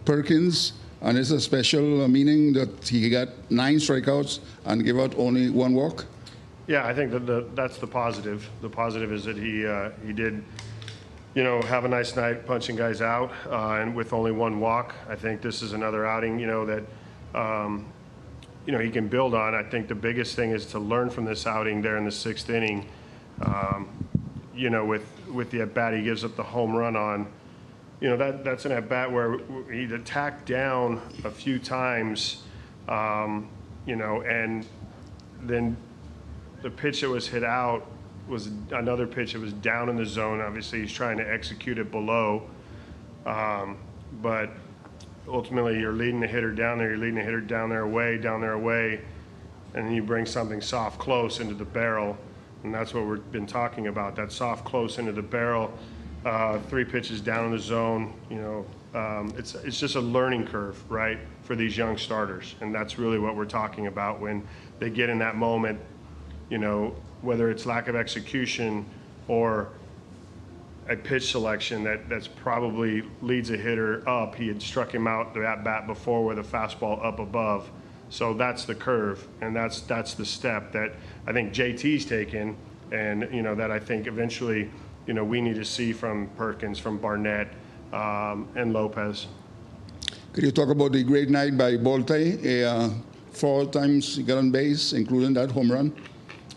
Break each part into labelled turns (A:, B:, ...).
A: Perkins, and it's a special meaning that he got 9 strikeouts and gave out only 1 walk?
B: Yeah, I think that's the positive. The positive is that he did, have a nice night punching guys out, and with only 1 walk. I think this is another outing, that he can build on. I think the biggest thing is to learn from this outing there in the 6th inning. With the at bat he gives up the home run on. That's an at bat where he'd attacked down a few times, and then the pitch that was hit out was another pitch that was down in the zone. Obviously, he's trying to execute it below, but ultimately you're leading the hitter down there. You're leading the hitter down there away, and then you bring something soft close into the barrel, and that's what we've been talking about. That soft close into the barrel. 3 pitches down in the zone, it's just a learning curve, right, for these young starters, and that's really what we're talking about when they get in that moment, whether it's lack of execution or a pitch selection that's probably leads a hitter up. He had struck him out the at bat before with a fastball up above, so that's the curve, and that's the step that I think JT's taken, and that I think eventually. We need to see from Perkins, from Barnett, and Lopez.
A: Could you talk about the great night by Bolte? 4 times he got on base, including that home run.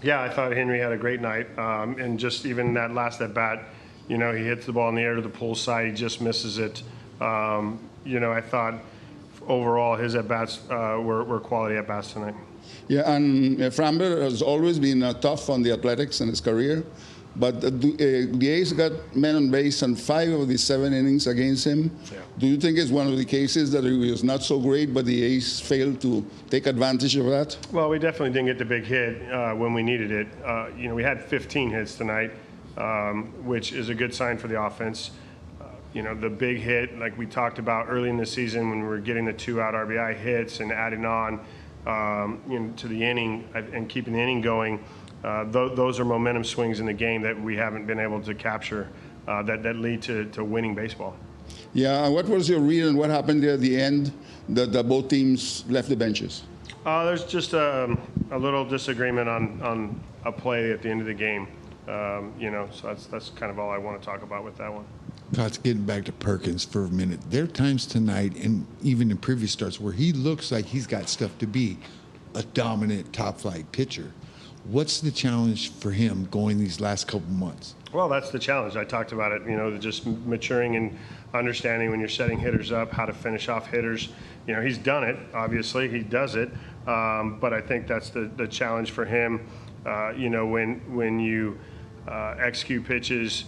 B: Yeah, I thought Henry had a great night, and just even that last at bat, he hits the ball in the air to the pull side, he just misses it. I thought overall his at bats were quality at bats tonight.
A: Yeah, and Framber has always been tough on the Athletics in his career. But the A's got men on base on 5 of the 7 innings against him.
B: Yeah.
A: Do you think it's one of the cases that he was not so great, but the A's failed to take advantage of that?
B: Well, we definitely didn't get the big hit when we needed it. We had 15 hits tonight, which is a good sign for the offense. The big hit, like we talked about early in the season when we were getting the 2-out RBI hits and adding on to the inning and keeping the inning going. Those are momentum swings in the game that we haven't been able to capture that lead to winning baseball.
A: Yeah, what was your read on what happened there at the end that both teams left the benches?
B: There's just a little disagreement on a play at the end of the game. So that's kind of all I want to talk about with that one.
C: Cots, getting back to Perkins for a minute, there are times tonight and even in previous starts where he looks like he's got stuff to be a dominant top-flight pitcher. What's the challenge for him going these last couple months?
B: Well, that's the challenge. I talked about it, just maturing and understanding when you're setting hitters up, how to finish off hitters. He's done it, obviously. He does it. But I think that's the challenge for him, when you execute pitches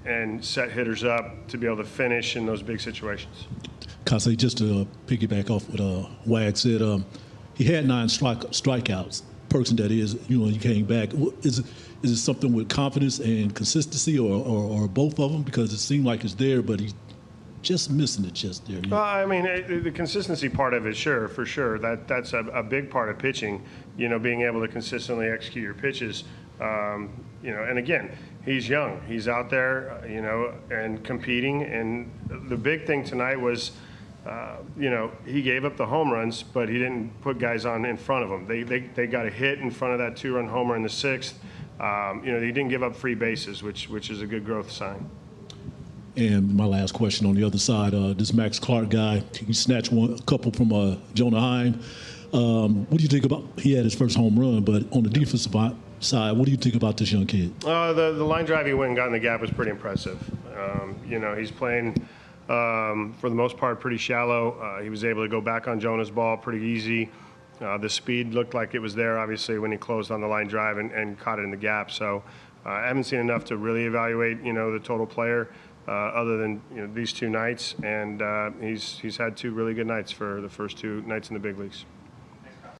B: and set hitters up to be able to finish in those big situations.
D: Kotsay, just to piggyback off what Wag said, he had 9 strikeouts. Person that is, you came back. Is it something with confidence and consistency, or both of them? Because it seemed like it's there, but he's just missing it just there.
B: Well, I mean, the consistency part of it, for sure. That's a big part of pitching. Being able to consistently execute your pitches. And again, he's young. He's out there, and competing. And the big thing tonight was. He gave up the home runs, but he didn't put guys on in front of him. They got a hit in front of that 2-run homer in the 6th. He didn't give up free bases, which is a good growth sign.
D: And my last question on the other side, this Max Clark guy, he snatched a couple from Jonah Heim. What do you think about? He had his first home run, but on the defensive side, what do you think about this young kid?
B: The line drive he went and got in the gap was pretty impressive. He's playing. For the most part, pretty shallow. He was able to go back on Jonah's ball pretty easy. The speed looked like it was there, obviously, when he closed on the line drive and caught it in the gap. So I haven't seen enough to really evaluate, the total player other than these 2 nights. And he's had 2 really good nights for the first 2 nights in the big leagues.